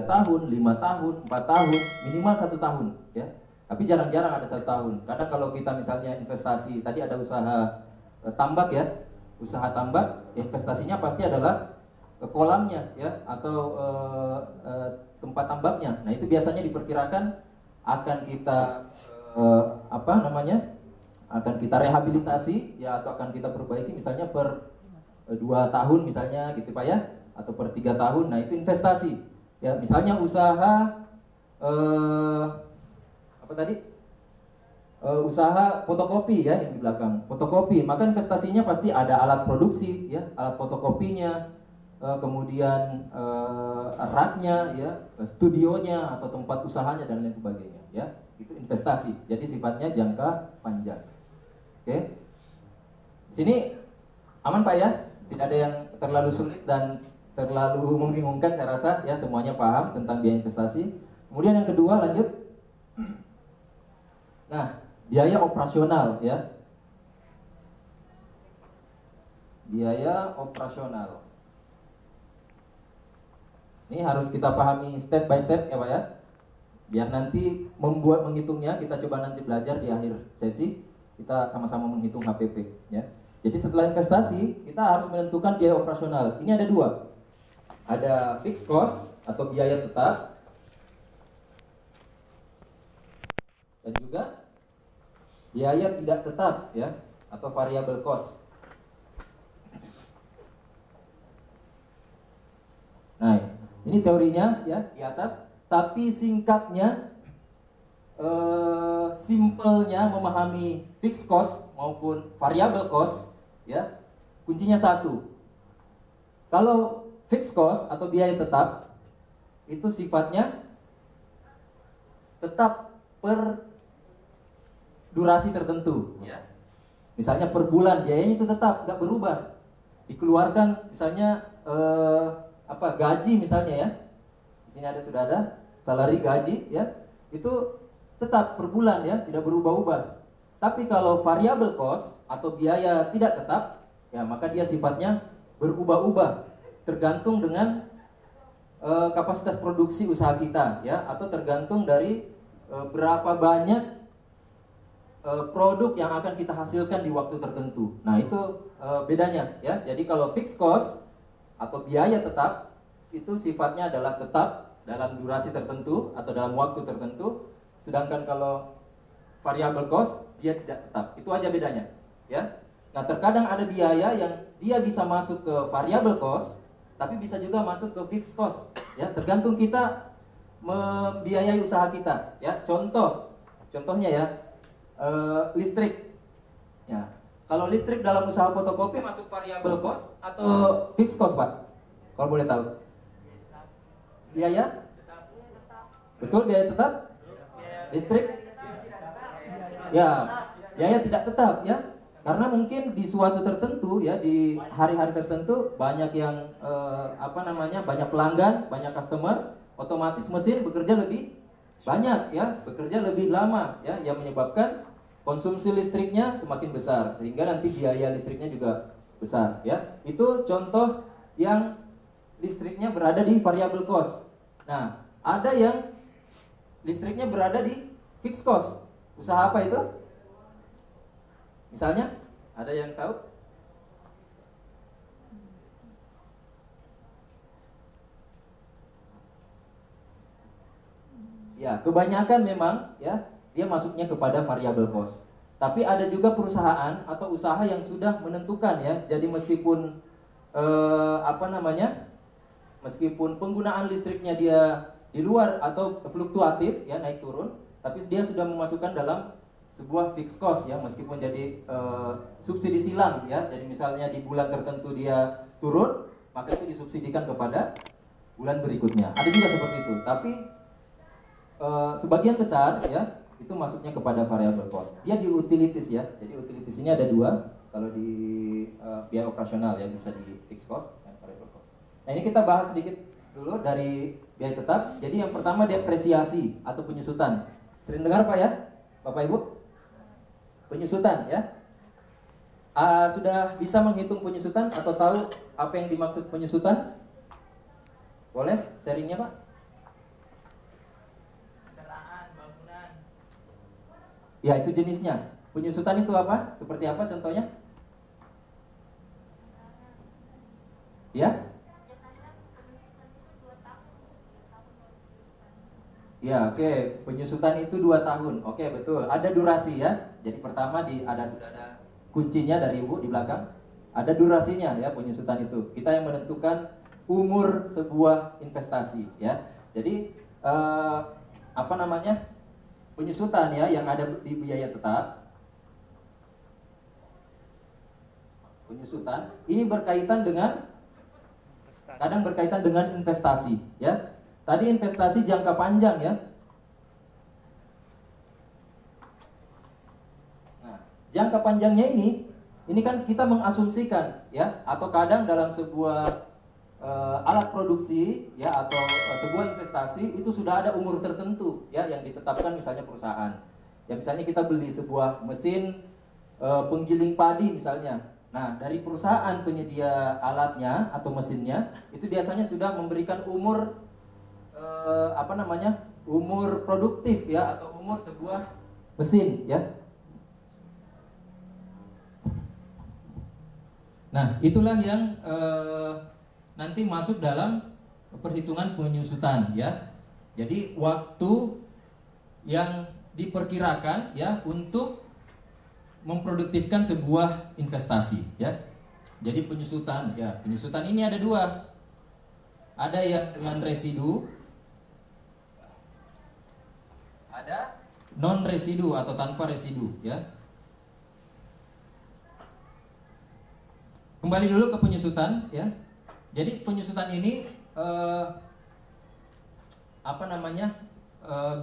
tahun, 5 tahun, 4 tahun, minimal 1 tahun, ya. Tapi jarang-jarang ada 1 tahun. Karena kalau kita misalnya investasi, tadi ada usaha tambak ya, usaha tambak, investasinya pasti adalah ke kolamnya ya, atau tempat tambaknya. Nah itu biasanya diperkirakan akan kita akan kita rehabilitasi ya, atau akan kita perbaiki misalnya per 2 tahun misalnya gitu Pak ya, atau per 3 tahun. Nah itu investasi ya. Misalnya usaha usaha fotokopi ya, yang di belakang fotokopi, maka investasinya pasti ada alat produksi ya, alat fotokopinya, kemudian raknya ya, studionya atau tempat usahanya dan lain sebagainya ya. Itu investasi, jadi sifatnya jangka panjang. Oke, di sini aman Pak ya, tidak ada yang terlalu sulit dan terlalu membingungkan, saya rasa ya, semuanya paham tentang biaya investasi. Kemudian yang kedua, lanjut. Nah, biaya operasional ya. Biaya operasional. Ini harus kita pahami step by step ya Pak ya. Biar nanti menghitungnya, kita coba nanti belajar di akhir sesi. Kita sama-sama menghitung HPP ya. Jadi setelah investasi, kita harus menentukan biaya operasional. Ini ada 2. Ada fixed cost atau biaya tetap, dan juga biaya tidak tetap ya, atau variable cost. Nah, ini teorinya ya di atas, tapi singkatnya, simpelnya memahami fixed cost maupun variable cost ya, kuncinya 1. Kalau fixed cost atau biaya tetap itu sifatnya tetap per durasi tertentu ya. Misalnya per bulan biayanya itu tetap, nggak berubah. Dikeluarkan misalnya gaji misalnya ya. Di sini sudah ada salary, gaji ya. Itu tetap per bulan ya, tidak berubah-ubah. Tapi kalau variable cost atau biaya tidak tetap ya, maka dia sifatnya berubah-ubah, tergantung dengan kapasitas produksi usaha kita ya, atau tergantung dari berapa banyak produk yang akan kita hasilkan di waktu tertentu. Nah itu bedanya ya. Jadi kalau fixed cost atau biaya tetap itu sifatnya adalah tetap dalam durasi tertentu atau dalam waktu tertentu. Sedangkan kalau variable cost dia tidak tetap. Itu aja bedanya ya. Nah terkadang ada biaya yang dia bisa masuk ke variable cost, tapi bisa juga masuk ke fixed cost ya. Tergantung kita membiayai usaha kita ya. Contohnya ya, listrik ya. Kalau listrik dalam usaha fotokopi masuk variable cost atau fixed cost Pak? Kalau boleh tahu. Biaya? Betul, biaya tetap? Listrik? Ya, biaya tidak tetap ya. Karena mungkin di suatu tertentu ya, di hari-hari tertentu banyak yang banyak pelanggan, banyak customer, otomatis mesin bekerja lebih banyak ya, bekerja lebih lama ya, yang menyebabkan konsumsi listriknya semakin besar, sehingga nanti biaya listriknya juga besar ya. Itu contoh yang listriknya berada di variable cost. Nah, ada yang listriknya berada di fixed cost. Usaha apa itu? Misalnya, ada yang tahu? Ya, kebanyakan memang ya dia masuknya kepada variable cost. Tapi ada juga perusahaan atau usaha yang sudah menentukan ya. Jadi meskipun meskipun penggunaan listriknya dia di luar atau fluktuatif ya, naik turun, tapi dia sudah memasukkan dalam sebuah fixed cost ya, meskipun jadi subsidi silang ya. Jadi misalnya di bulan tertentu dia turun, maka itu disubsidikan kepada bulan berikutnya. Ada juga seperti itu. Tapi sebagian besar ya itu masuknya kepada variable cost. Dia di utilities ya. Jadi utilities ini ada 2. Kalau di biaya operasional ya, bisa di fixed cost dan variable cost. Nah ini kita bahas sedikit dulu dari biaya tetap. Jadi yang pertama depresiasi atau penyusutan. Sering dengar Pak ya, Bapak Ibu? Penyusutan ya. Sudah bisa menghitung penyusutan atau tahu apa yang dimaksud penyusutan? Boleh sharingnya Pak? Ya, itu jenisnya. Penyusutan itu apa? Seperti apa contohnya? Ya? Ya, oke. Penyusutan itu 2 tahun. Oke, betul. Ada durasi ya. Jadi pertama sudah ada kuncinya dari Ibu di belakang. Ada durasinya ya penyusutan itu. Kita yang menentukan umur sebuah investasi ya. Jadi apa namanya? Penyusutan ya yang ada di biaya tetap. Penyusutan ini berkaitan dengan kadang berkaitan dengan investasi ya. Tadi investasi jangka panjang ya. Nah, jangka panjangnya ini kan kita mengasumsikan ya, atau kadang dalam sebuah alat produksi ya atau sebuah investasi itu sudah ada umur tertentu ya yang ditetapkan misalnya perusahaan. Ya misalnya kita beli sebuah mesin penggiling padi misalnya. Nah, dari perusahaan penyedia alatnya atau mesinnya itu biasanya sudah memberikan umur umur produktif ya atau umur sebuah mesin ya. Nah, itulah yang nanti masuk dalam perhitungan penyusutan ya. Jadi waktu yang diperkirakan ya untuk memproduktifkan sebuah investasi ya. Jadi penyusutan ya, penyusutan ini ada 2. Ada yang dengan residu, ada non residu atau tanpa residu ya. Kembali dulu ke penyusutan ya. Jadi penyusutan ini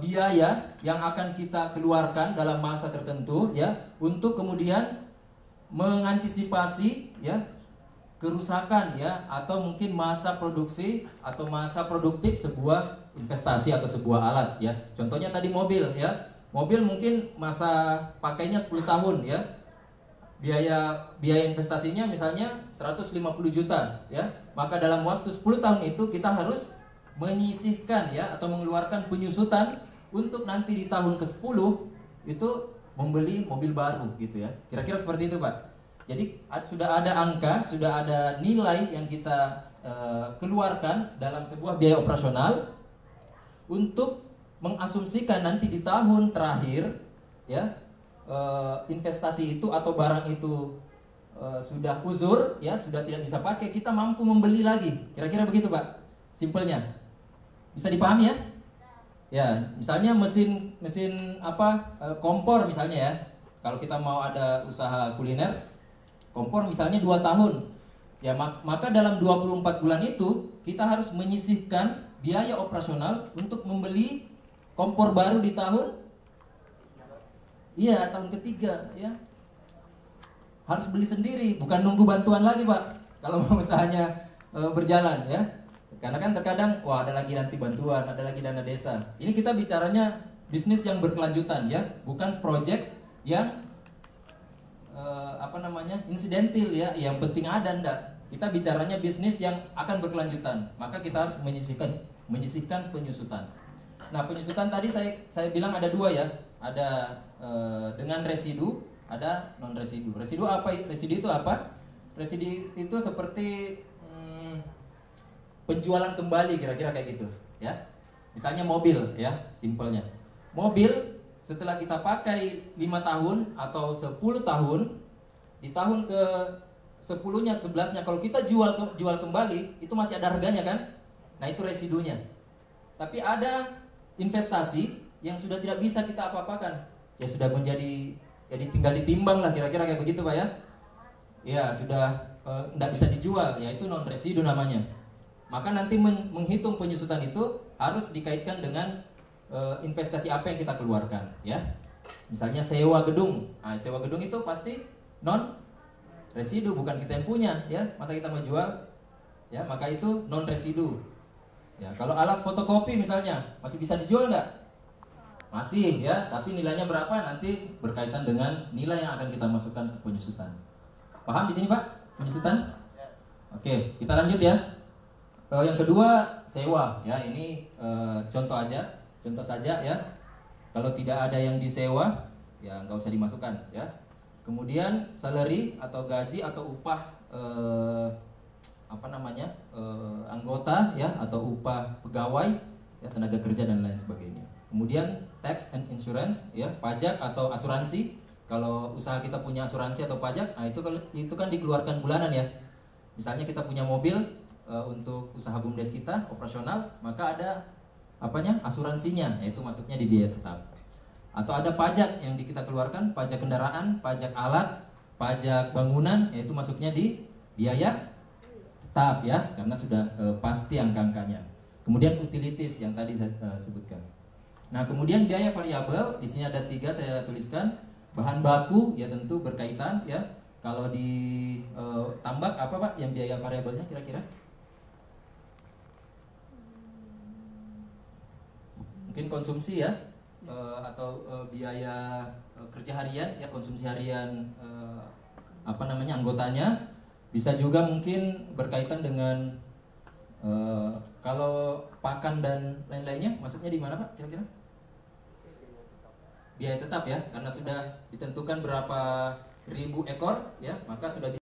biaya yang akan kita keluarkan dalam masa tertentu ya untuk kemudian mengantisipasi ya kerusakan ya atau mungkin masa produksi atau masa produktif sebuah investasi atau sebuah alat ya. Contohnya tadi mobil ya. Mobil mungkin masa pakainya 10 tahun ya. Biaya investasinya misalnya 150 juta ya. Maka dalam waktu 10 tahun itu kita harus menyisihkan ya atau mengeluarkan penyusutan untuk nanti di tahun ke-10 itu membeli mobil baru gitu ya. Kira-kira seperti itu, Pak. Jadi sudah ada angka, sudah ada nilai yang kita keluarkan dalam sebuah biaya operasional untuk mengasumsikan nanti di tahun terakhir ya investasi itu atau barang itu sudah uzur ya, sudah tidak bisa pakai, kita mampu membeli lagi. Kira-kira begitu, Pak. Simpelnya. Bisa dipahami ya? Ya, misalnya mesin kompor misalnya ya. Kalau kita mau ada usaha kuliner, kompor misalnya 2 tahun. Ya, maka dalam 24 bulan itu kita harus menyisihkan biaya operasional untuk membeli kompor baru di tahun tahun ketiga ya. Harus beli sendiri, bukan nunggu bantuan lagi, Pak. Kalau mau usahanya berjalan ya. Karena kan terkadang ada lagi nanti bantuan, ada lagi dana desa. Ini kita bicaranya bisnis yang berkelanjutan ya, bukan project yang insidental ya, yang penting ada enggak. Kita bicaranya bisnis yang akan berkelanjutan. Maka kita harus menyisihkan penyusutan. Nah, penyusutan tadi saya bilang ada 2 ya. Ada dengan residu, ada non residu. Residu apa? Residu itu apa? Residu itu seperti penjualan kembali, kira-kira kayak gitu ya. Misalnya mobil ya, simpelnya. Mobil setelah kita pakai 5 tahun atau 10 tahun, di tahun ke 10-nya, 11-nya kalau kita jual kembali, itu masih ada harganya kan? Nah, itu residunya. Tapi ada investasi yang sudah tidak bisa kita apa-apakan. Ya sudah menjadi tinggal ditimbang lah, kira-kira kayak begitu, Pak ya. Ya, sudah tidak bisa dijual, ya itu non residu namanya. Maka nanti menghitung penyusutan itu harus dikaitkan dengan investasi apa yang kita keluarkan ya. Misalnya sewa gedung. Nah, sewa gedung itu pasti non residu, bukan kita yang punya ya. Masa kita mau jual? Ya, maka itu non residu. Ya, kalau alat fotokopi misalnya masih bisa dijual enggak? Masih ya, tapi nilainya berapa nanti berkaitan dengan nilai yang akan kita masukkan ke penyusutan. Paham di sini, Pak? Penyusutan? Oke, kita lanjut ya. Yang kedua sewa ya, ini contoh saja ya. Kalau tidak ada yang disewa ya nggak usah dimasukkan ya. Kemudian salary atau gaji atau upah anggota ya, atau upah pegawai ya, tenaga kerja dan lain sebagainya. Kemudian tax and insurance ya, pajak atau asuransi. Kalau usaha kita punya asuransi atau pajak, nah itu kan dikeluarkan bulanan ya. Misalnya kita punya mobil untuk usaha BUMDes kita operasional, maka ada asuransinya, yaitu masuknya di biaya tetap. Atau ada pajak yang kita keluarkan, pajak kendaraan, pajak alat, pajak bangunan, yaitu masuknya di biaya tetap ya, karena sudah pasti angka-angkanya. Kemudian utilities yang tadi saya sebutkan. Nah, kemudian biaya variabel di sini ada 3 saya tuliskan. Bahan baku ya tentu berkaitan ya. Kalau di tambak apa Pak yang biaya variabelnya kira-kira? Mungkin konsumsi ya, atau biaya kerja harian ya, konsumsi harian anggotanya. Bisa juga mungkin berkaitan dengan kalau pakan dan lain-lainnya, masuknya di mana Pak kira-kira? Biaya tetap ya, karena sudah ditentukan berapa ribu ekor ya, maka sudah